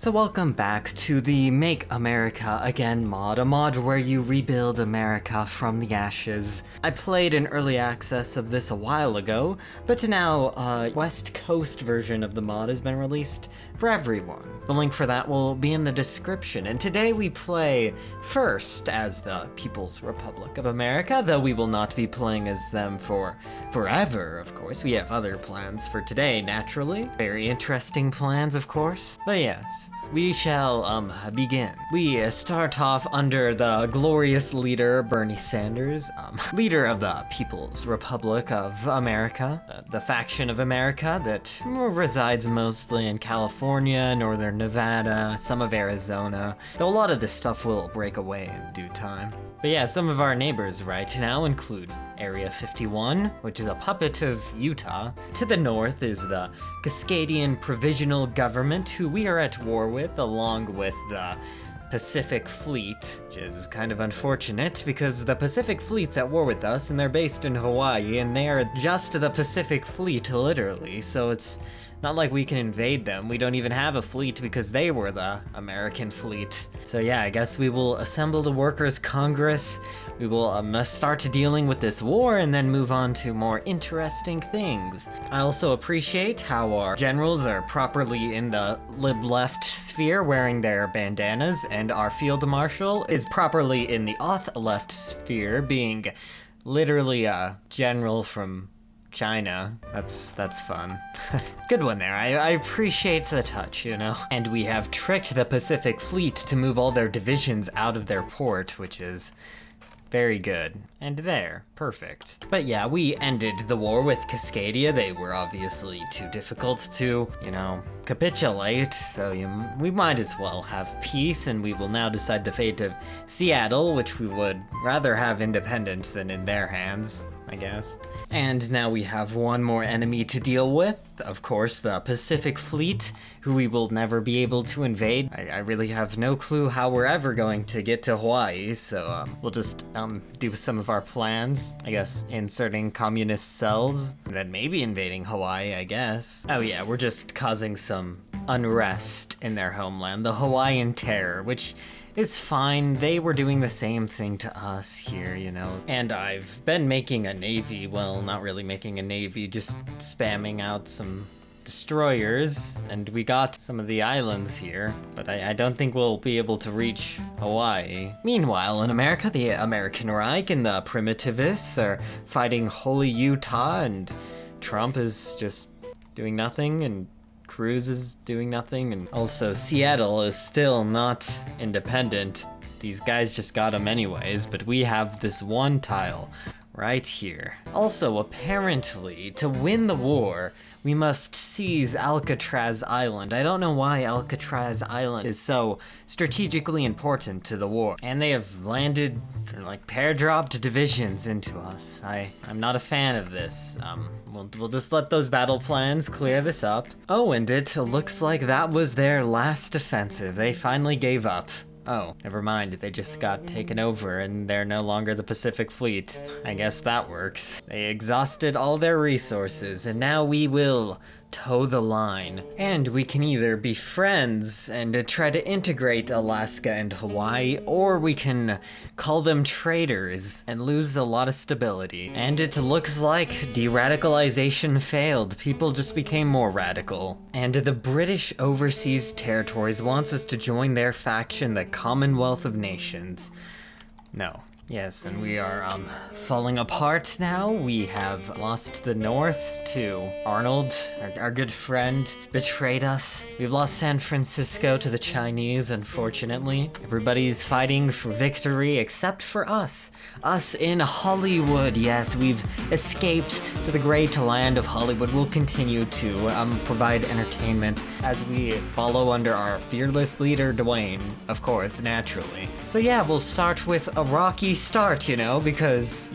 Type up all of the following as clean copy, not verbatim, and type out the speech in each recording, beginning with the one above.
So welcome back to the Make America Again mod, a mod where you rebuild America from the ashes. I played an early access of this a while ago, but now a West Coast version of the mod has been released for everyone. The link for that will be in the description, and today we play first as the People's Republic of America, though we will not be playing as them for forever, of course. We have other plans for today, naturally. Very interesting plans, of course. But yes. We shall, begin. We start off under the glorious leader, Bernie Sanders, leader of the People's Republic of America, the faction of America that resides mostly in California, northern Nevada, some of Arizona, though a lot of this stuff will break away in due time. But yeah, some of our neighbors right now include Area 51, which is a puppet of Utah. To the north is the Cascadian Provisional Government, who we are at war with, along with the Pacific Fleet, which is kind of unfortunate because the Pacific Fleet's at war with us and they're based in Hawaii and they are just the Pacific Fleet, literally, so it's not like we can invade them. We don't even have a fleet because they were the American fleet. So yeah, I guess we will assemble the Workers' Congress. We will start dealing with this war and then move on to more interesting things. I also appreciate how our generals are properly in the lib-left sphere wearing their bandanas, and our field marshal is properly in the auth-left sphere, being literally a general from China. That's fun. Good one there. I appreciate the touch, you know? And we have tricked the Pacific Fleet to move all their divisions out of their port, which is very good. And there, perfect. But yeah, we ended the war with Cascadia. They were obviously too difficult to, capitulate, so we might as well have peace, and we will now decide the fate of Seattle, which we would rather have independent than in their hands, I guess. And now we have one more enemy to deal with, of course, the Pacific Fleet, who we will never be able to invade. I really have no clue how we're ever going to get to Hawaii, so we'll just do some of our plans. I guess inserting communist cells, and then maybe invading Hawaii, I guess. Oh yeah, we're just causing some unrest in their homeland, the Hawaiian Terror, which is fine. They were doing the same thing to us here, And I've been making a navy, well, not really making a navy, just spamming out some destroyers, and we got some of the islands here, but I don't think we'll be able to reach Hawaii. Meanwhile, in America, the American Reich and the primitivists are fighting Holy Utah, and Trump is just doing nothing, and Cruz is doing nothing, and also Seattle is still not independent. These guys just got them anyways, but we have this one tile right here. Also, apparently, to win the war, we must seize Alcatraz Island. I don't know why Alcatraz Island is so strategically important to the war. And they have landed, pair-dropped divisions into us. I'm not a fan of this. We'll just let those battle plans clear this up. Oh, and it looks like that was their last offensive. They finally gave up. Oh, never mind, they just got taken over and they're no longer the Pacific Fleet. I guess that works. They exhausted all their resources, and now we will toe the line. And we can either be friends and try to integrate Alaska and Hawaii, or we can call them traitors and lose a lot of stability. And it looks like de-radicalization failed. People just became more radical. And the British Overseas Territories wants us to join their faction, the Commonwealth of Nations. No. Yes, and we are falling apart now. We have lost the North to Arnold, our good friend, betrayed us. We've lost San Francisco to the Chinese, unfortunately. Everybody's fighting for victory except for us. Us in Hollywood, yes, we've escaped to the great land of Hollywood. We'll continue to provide entertainment as we follow under our fearless leader, Dwayne, of course, naturally. So yeah, we'll start with a rocky start, because,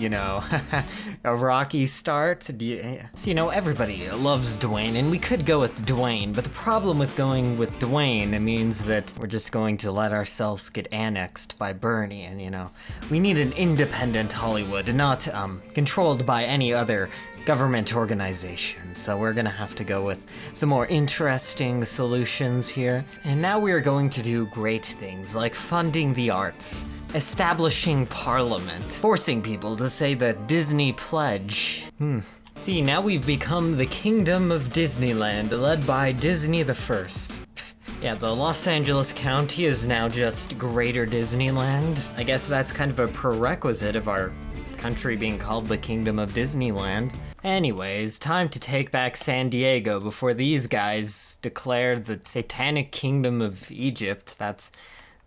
a rocky start. So, everybody loves Dwayne, and we could go with Dwayne, but the problem with going with Dwayne means that we're just going to let ourselves get annexed by Bernie, and, we need an independent Hollywood, not controlled by any other government organization, so we're gonna have to go with some more interesting solutions here. And now we're going to do great things like funding the arts, establishing parliament, forcing people to say the Disney pledge. See, now we've become the Kingdom of Disneyland, led by Disney the First. Yeah, the Los Angeles County is now just Greater Disneyland. I guess that's kind of a prerequisite of our country being called the Kingdom of Disneyland. Anyways, time to take back San Diego before these guys declare the Satanic Kingdom of Egypt. That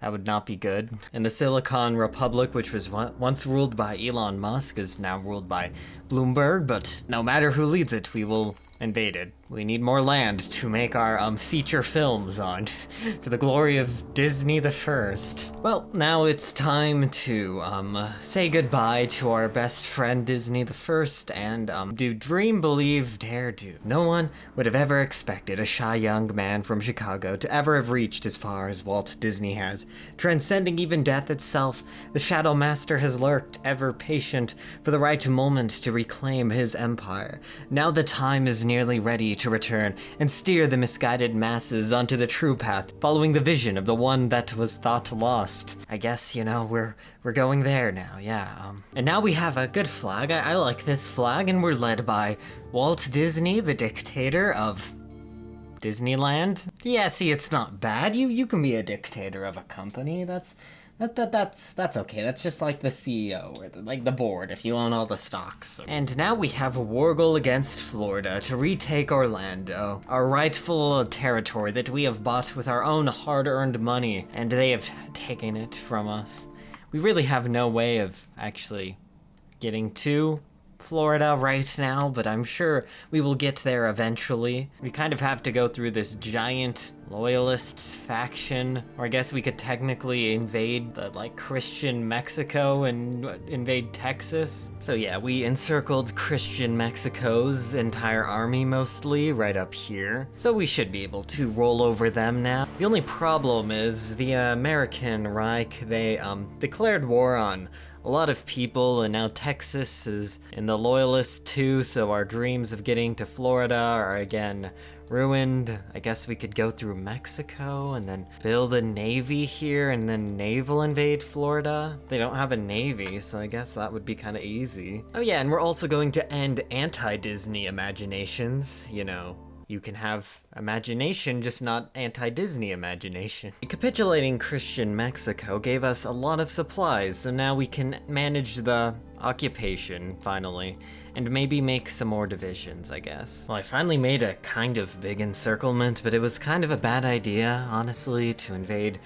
would not be good. And the Silicon Republic, which was once ruled by Elon Musk, is now ruled by Bloomberg, but no matter who leads it, we will invade it. We need more land to make our feature films on, for the glory of Disney the First. Well, now it's time to say goodbye to our best friend Disney the First and do dream, believe, dare do. No one would have ever expected a shy young man from Chicago to ever have reached as far as Walt Disney has. Transcending even death itself, the Shadow Master has lurked, ever patient for the right moment to reclaim his empire. Now the time is nearly ready to return and steer the misguided masses onto the true path, following the vision of the one that was thought lost. I guess, you know, we're going there now, yeah. And now we have a good flag. I like this flag, and we're led by Walt Disney, the dictator of Disneyland. Yeah, see, it's not bad. You can be a dictator of a company. That's okay. That's just like the CEO or the board if you own all the stocks. And now we have a war goal against Florida to retake Orlando, our rightful territory that we have bought with our own hard-earned money, and they have taken it from us. We really have no way of actually getting to Florida right now, but I'm sure we will get there eventually. We kind of have to go through this giant loyalist faction, or I guess we could technically invade the Christian Mexico and invade Texas. So yeah, we encircled Christian Mexico's entire army mostly right up here, so we should be able to roll over them now. The only problem is the American Reich, they declared war on a lot of people, and now Texas is in the loyalists too, so our dreams of getting to Florida are again ruined. I guess we could go through Mexico and then build a navy here and then naval invade Florida. They don't have a navy, so I guess that would be kind of easy. Oh yeah, and we're also going to end anti-Disney imaginations, you know. You can have imagination, just not anti-Disney imagination. Capitulating Christian Mexico gave us a lot of supplies, so now we can manage the occupation, finally, and maybe make some more divisions, I guess. Well, I finally made a kind of big encirclement, but it was kind of a bad idea, honestly, to invade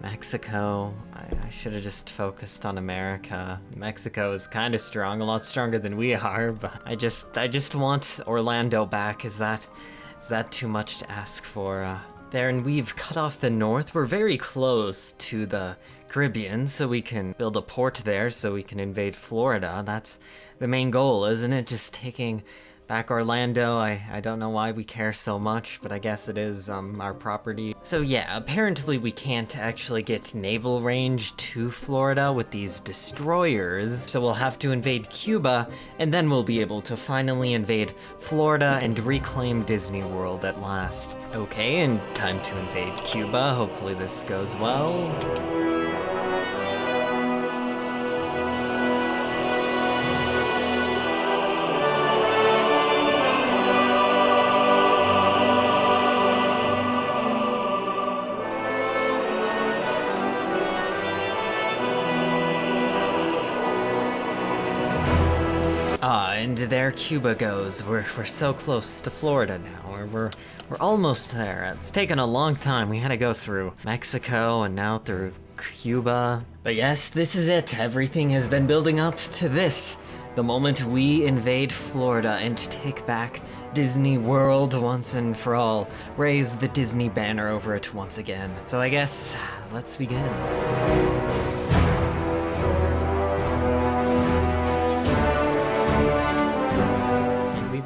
Mexico. I should have just focused on America. Mexico is kind of strong, a lot stronger than we are, but I just want Orlando back. Is that too much to ask for? There, and we've cut off the north. We're very close to the Caribbean, so we can build a port there so we can invade Florida. That's the main goal, isn't it? Just taking back Orlando. I don't know why we care so much, but I guess it is our property. So yeah, apparently we can't actually get naval range to Florida with these destroyers, so we'll have to invade Cuba, and then we'll be able to finally invade Florida and reclaim Disney World at last. Okay, and time to invade Cuba. Hopefully this goes well. And there Cuba goes. We're so close to Florida now. We're almost there. It's taken a long time. We had to go through Mexico and now through Cuba. But yes, this is it. Everything has been building up to this. The moment we invade Florida and take back Disney World once and for all. Raise the Disney banner over it once again. So I guess, let's begin.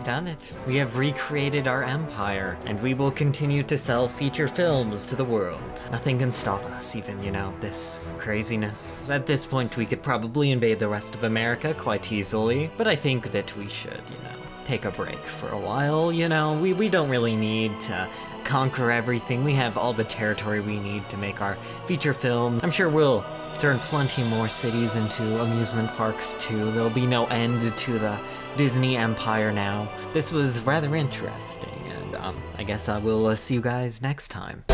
done it. We have recreated our empire, and we will continue to sell feature films to the world. Nothing can stop us, even, this craziness. At this point, we could probably invade the rest of America quite easily, but I think that we should, take a break for a while, We don't really need to conquer everything. We have all the territory we need to make our feature film. I'm sure we'll turn plenty more cities into amusement parks too. There'll be no end to the Disney empire now. This was rather interesting, and I guess I will see you guys next time.